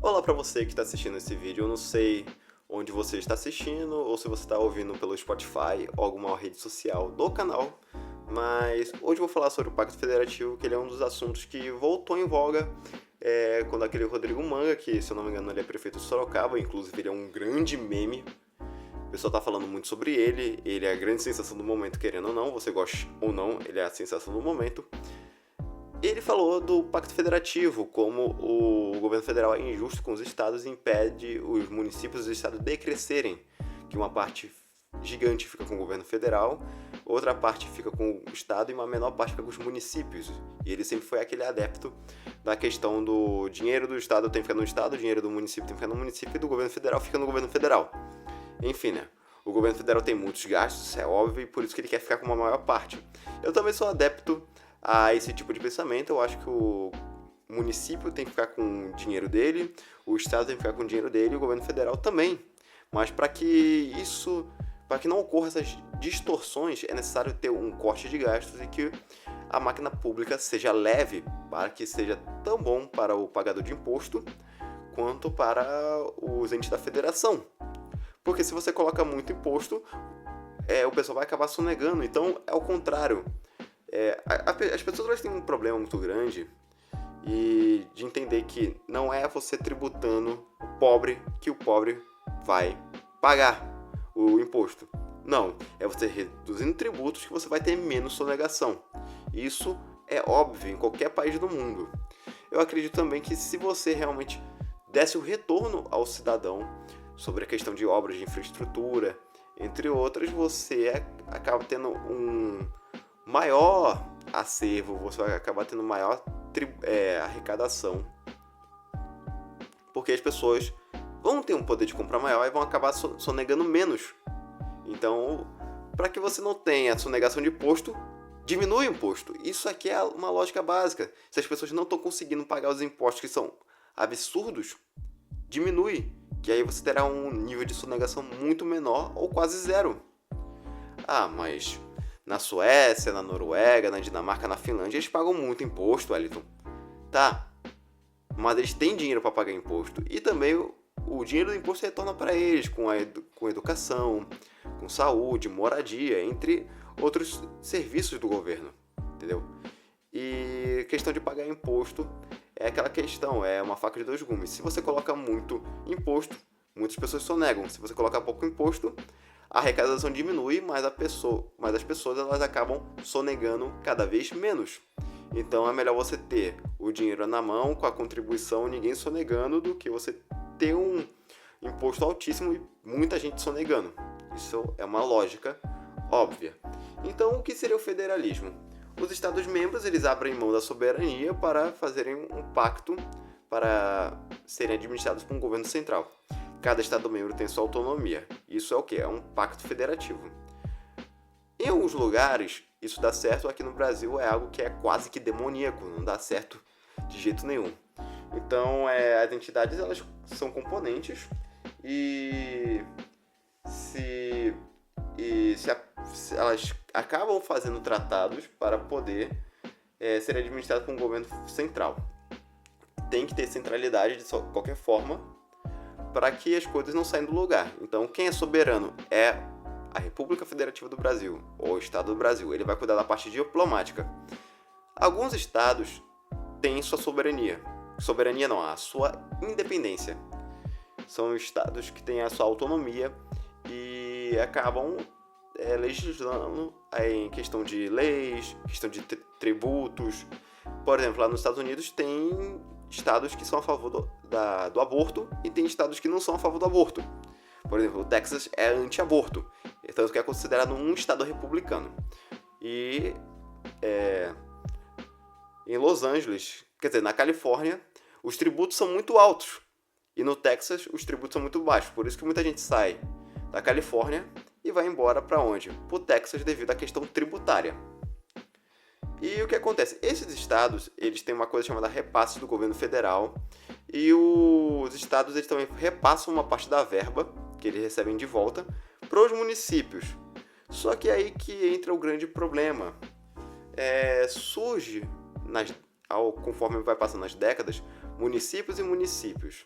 Olá para você que está assistindo esse vídeo. Eu não sei onde você está assistindo ou se você está ouvindo pelo Spotify ou alguma rede social do canal, mas hoje eu vou falar sobre o Pacto Federativo, que ele é um dos assuntos que voltou em voga quando aquele Rodrigo Manga, que se eu não me engano ele é prefeito de Sorocaba, inclusive ele é um grande meme. O pessoal tá falando muito sobre ele é a grande sensação do momento, querendo ou não, você gosta ou não, ele é a sensação do momento. Ele falou do Pacto Federativo, como o governo federal é injusto com os estados e impede os municípios dos estados de crescerem, que uma parte gigante fica com o governo federal, outra parte fica com o estado e uma menor parte fica com os municípios. E ele sempre foi aquele adepto da questão do dinheiro do estado tem que ficar no estado, o dinheiro do município tem que ficar no município e do governo federal fica no governo federal. Enfim, né? O governo federal tem muitos gastos, isso é óbvio, e por isso que ele quer ficar com uma maior parte. Eu também sou adepto a esse tipo de pensamento. Eu acho que o município tem que ficar com o dinheiro dele, o estado tem que ficar com o dinheiro dele e o governo federal também. Mas para que não ocorra essas distorções, é necessário ter um corte de gastos e que a máquina pública seja leve, para que seja tão bom para o pagador de imposto quanto para os entes da federação. Porque se você coloca muito imposto, o pessoal vai acabar sonegando. Então é o contrário. As pessoas têm um problema muito grande de entender que não é você tributando o pobre que o pobre vai pagar o imposto. Não, é você reduzindo tributos que você vai ter menos sonegação. Isso é óbvio em qualquer país do mundo. Eu acredito também que se você realmente desse o retorno ao cidadão sobre a questão de obras de infraestrutura, entre outras, você acaba tendo um maior acervo, você vai acabar tendo maior arrecadação, porque as pessoas vão ter um poder de compra maior e vão acabar sonegando menos. Então, para que você não tenha sonegação de imposto, diminui o imposto. Isso aqui é uma lógica básica. Se as pessoas não estão conseguindo pagar os impostos que são absurdos, diminui, que aí você terá um nível de sonegação muito menor ou quase zero. Mas na Suécia, na Noruega, na Dinamarca, na Finlândia, eles pagam muito imposto, Wellington. Tá, mas eles têm dinheiro para pagar imposto. E também o dinheiro do imposto retorna para eles com educação, com saúde, moradia, entre outros serviços do governo, entendeu? E questão de pagar imposto é aquela questão, é uma faca de dois gumes. Se você coloca muito imposto, muitas pessoas sonegam. Se você colocar pouco imposto, a arrecadação diminui, mas as pessoas elas acabam sonegando cada vez menos. Então é melhor você ter o dinheiro na mão, com a contribuição, ninguém sonegando, do que você ter um imposto altíssimo e muita gente sonegando. Isso é uma lógica óbvia. Então, o que seria o federalismo? Os Estados-membros eles abrem mão da soberania para fazerem um pacto para serem administrados por um governo central. Cada Estado-membro tem sua autonomia. Isso é o quê? É um pacto federativo. Em alguns lugares, isso dá certo. Aqui no Brasil é algo que é quase que demoníaco, não dá certo de jeito nenhum. Então, as entidades elas são componentes e se elas acabam fazendo tratados para poder ser administradas por um governo central. Tem que ter centralidade de qualquer forma para que as coisas não saiam do lugar. Então, quem é soberano é a República Federativa do Brasil, ou o Estado do Brasil. Ele vai cuidar da parte diplomática. Alguns estados têm sua soberania. Soberania não, a sua independência. São estados que têm a sua autonomia e acabam legislando em questão de leis, questão de tributos. Por exemplo, lá nos Estados Unidos tem estados que são a favor do aborto e tem estados que não são a favor do aborto. Por exemplo, o Texas é anti-aborto, tanto que é considerado um estado republicano. E em Los Angeles, quer dizer, na Califórnia, os tributos são muito altos. E no Texas, os tributos são muito baixos. Por isso que muita gente sai da Califórnia e vai embora para onde? Para o Texas, devido à questão tributária. E o que acontece? Esses estados, eles têm uma coisa chamada repasse do governo federal, e os estados eles também repassam uma parte da verba que eles recebem de volta para os municípios. Só que é aí que entra o grande problema. Surge, conforme vai passando as décadas, municípios e municípios.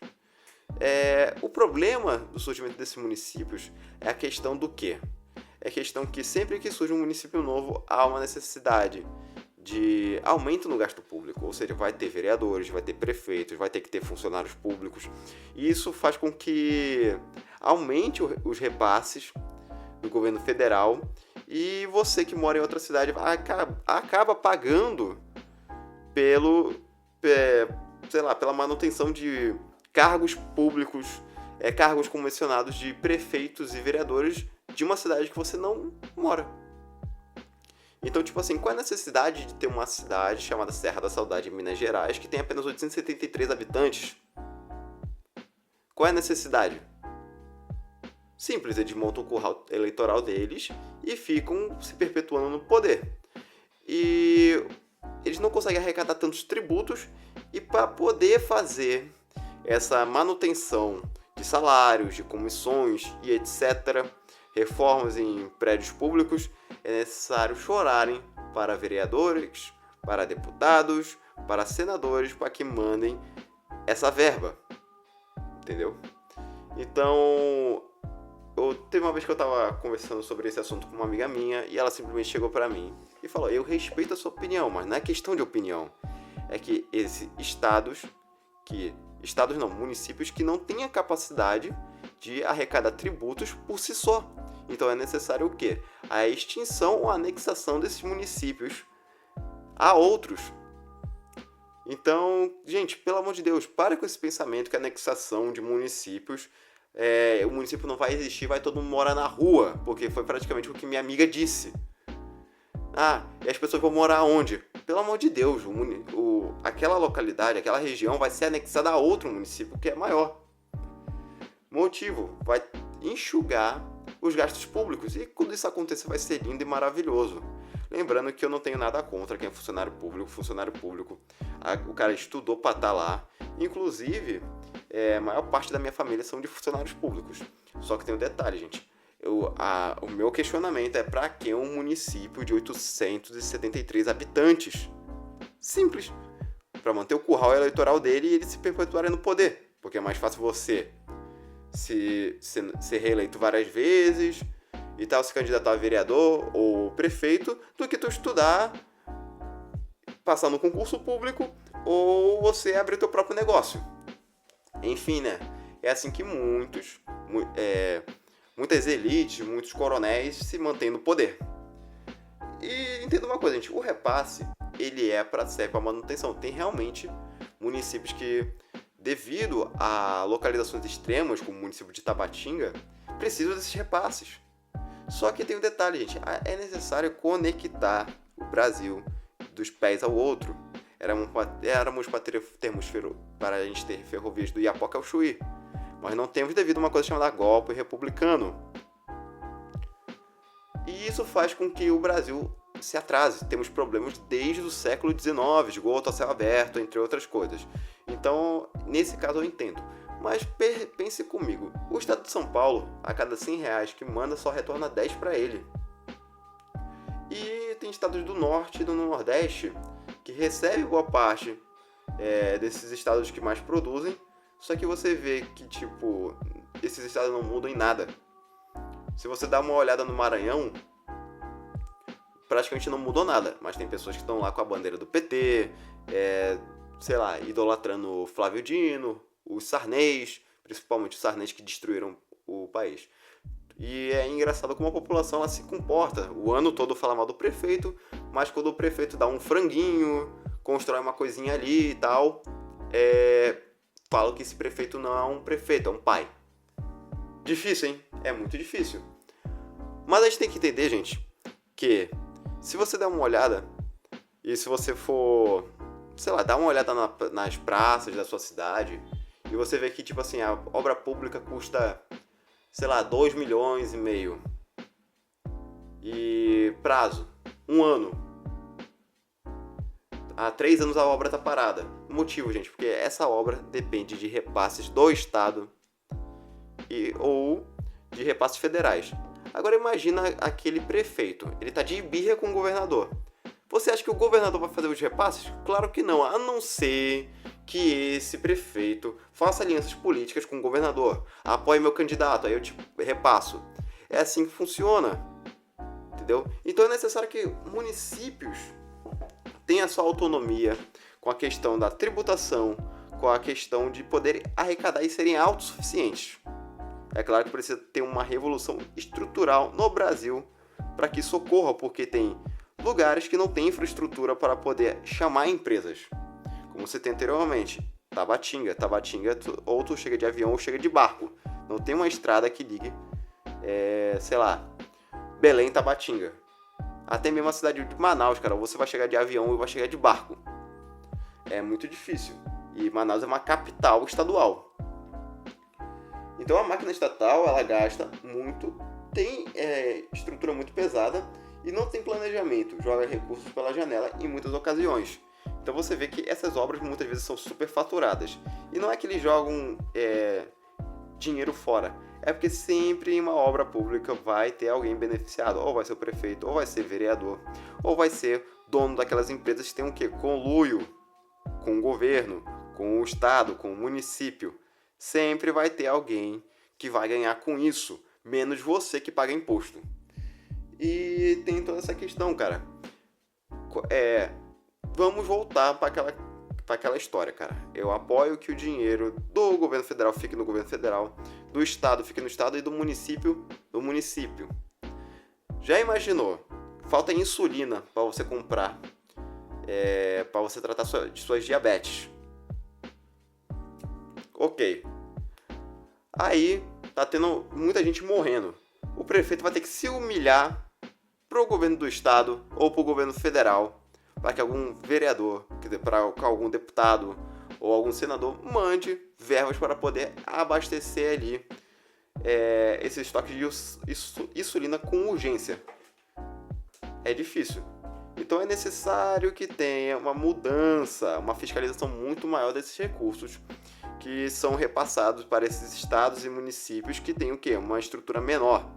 O problema do surgimento desses municípios é a questão do quê? É a questão que sempre que surge um município novo, há uma necessidade de aumento no gasto público, ou seja, vai ter vereadores, vai ter prefeitos, vai ter que ter funcionários públicos, e isso faz com que aumente os repasses do governo federal e você que mora em outra cidade acaba pagando pela manutenção de cargos públicos, cargos convencionados de prefeitos e vereadores de uma cidade que você não mora. Então, tipo assim, qual é a necessidade de ter uma cidade chamada Serra da Saudade, em Minas Gerais, que tem apenas 873 habitantes? Qual é a necessidade? Simples, eles montam o curral eleitoral deles e ficam se perpetuando no poder. E eles não conseguem arrecadar tantos tributos e para poder fazer essa manutenção de salários, de comissões e etc., reformas em prédios públicos, é necessário chorarem para vereadores, para deputados, para senadores, para que mandem essa verba. Entendeu? Então, teve uma vez que eu estava conversando sobre esse assunto com uma amiga minha e ela simplesmente chegou para mim e falou: eu respeito a sua opinião, mas não é questão de opinião. É que municípios que não têm a capacidade de arrecadar tributos por si só. Então é necessário o quê? A extinção ou a anexação desses municípios a outros. Então, gente, pelo amor de Deus, para com esse pensamento que a anexação de municípios, o município não vai existir, vai todo mundo morar na rua, porque foi praticamente o que minha amiga disse. E as pessoas vão morar onde? Pelo amor de Deus, aquela localidade, aquela região vai ser anexada a outro município que é maior. Motivo, vai enxugar os gastos públicos. E quando isso acontecer vai ser lindo e maravilhoso. Lembrando que eu não tenho nada contra quem é funcionário público. O cara estudou para estar lá. Inclusive, a maior parte da minha família são de funcionários públicos. Só que tem um detalhe, gente. O meu questionamento é para que um município de 873 habitantes? Simples. Para manter o curral eleitoral dele e ele se perpetuar no poder. Porque é mais fácil você ser reeleito várias vezes e tal, se candidatar a vereador ou prefeito, do que tu estudar, passar no concurso público ou você abrir teu próprio negócio. Enfim, né? É assim que muitas elites, muitos coronéis se mantêm no poder. E entenda uma coisa, gente, o repasse, ele serve para manutenção. Tem realmente municípios que, devido a localizações extremas, como o município de Tabatinga, precisam desses repasses. Só que tem um detalhe, gente, é necessário conectar o Brasil dos pés ao outro. Éramos para a gente ter ferrovias do Iapoca ao Chuí, mas não temos devido a uma coisa chamada golpe republicano. E isso faz com que o Brasil se atrase. Temos problemas desde o século XIX, esgoto a céu aberto, entre outras coisas. Então, nesse caso eu entendo. Mas pense comigo, o estado de São Paulo, a cada R$100 que manda, só retorna 10 para ele. E tem estados do Norte e do Nordeste que recebem boa parte desses estados que mais produzem, só que você vê que, esses estados não mudam em nada. Se você dá uma olhada no Maranhão, praticamente não mudou nada, mas tem pessoas que estão lá com a bandeira do PT, idolatrando o Flávio Dino, os Sarnês, principalmente os Sarnês que destruíram o país. E é engraçado como a população ela se comporta. O ano todo fala mal do prefeito, mas quando o prefeito dá um franguinho, constrói uma coisinha ali e tal, fala que esse prefeito não é um prefeito, é um pai. Difícil, hein? É muito difícil. Mas a gente tem que entender, gente, que se você der uma olhada, e se você for, dar uma olhada nas praças da sua cidade, e você vê que, a obra pública custa, 2,5 milhões. E prazo, 1 ano. Há 3 anos a obra está parada. O motivo, gente, porque essa obra depende de repasses do Estado ou de repasses federais. Agora imagina aquele prefeito, ele está de birra com o governador. Você acha que o governador vai fazer os repasses? Claro que não, a não ser que esse prefeito faça alianças políticas com o governador. Apoie meu candidato, aí eu te repasso. É assim que funciona, entendeu? Então é necessário que municípios tenham a sua autonomia com a questão da tributação, com a questão de poder arrecadar e serem autossuficientes. É claro que precisa ter uma revolução estrutural no Brasil para que isso ocorra, porque tem lugares que não têm infraestrutura para poder chamar empresas. Como você tem anteriormente, Tabatinga, ou tu chega de avião ou chega de barco. Não tem uma estrada que ligue, sei lá, Belém, Tabatinga. Até mesmo a cidade de Manaus, cara, você vai chegar de avião ou vai chegar de barco. É muito difícil. E Manaus é uma capital estadual. Então a máquina estatal, ela gasta muito, tem estrutura muito pesada e não tem planejamento, joga recursos pela janela em muitas ocasiões. Então você vê que essas obras muitas vezes são superfaturadas. E não é que eles jogam dinheiro fora, é porque sempre em uma obra pública vai ter alguém beneficiado, ou vai ser o prefeito, ou vai ser vereador, ou vai ser dono daquelas empresas que tem o quê? Conluio com o governo, com o estado, com o município. Sempre vai ter alguém que vai ganhar com isso, menos você que paga imposto. E tem toda essa questão, cara. Vamos voltar para aquela história, cara. Eu apoio que o dinheiro do governo federal fique no governo federal, do estado fique no estado e do município no município. Já imaginou? Falta insulina para você comprar, para você tratar de suas diabetes. Ok. Aí tá tendo muita gente morrendo. O prefeito vai ter que se humilhar pro governo do estado ou pro governo federal para que algum vereador, para que algum deputado ou algum senador mande verbas para poder abastecer ali esse estoque de insulina com urgência. É difícil. Então é necessário que tenha uma mudança, uma fiscalização muito maior desses recursos que são repassados para esses estados e municípios que têm o quê? Uma estrutura menor.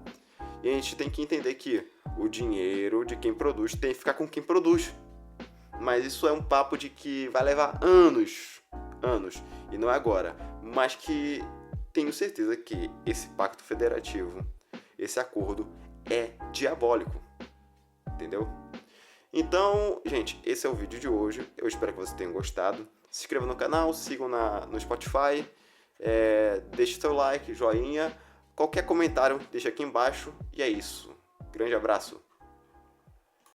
E a gente tem que entender que o dinheiro de quem produz tem que ficar com quem produz. Mas isso é um papo de que vai levar anos, e não é agora. Mas que tenho certeza que esse pacto federativo, esse acordo é diabólico, entendeu? Então, gente, esse é o vídeo de hoje. Eu espero que vocês tenham gostado. Se inscreva no canal, sigam no Spotify, deixe seu like, joinha, qualquer comentário deixa aqui embaixo. E é isso. Grande abraço.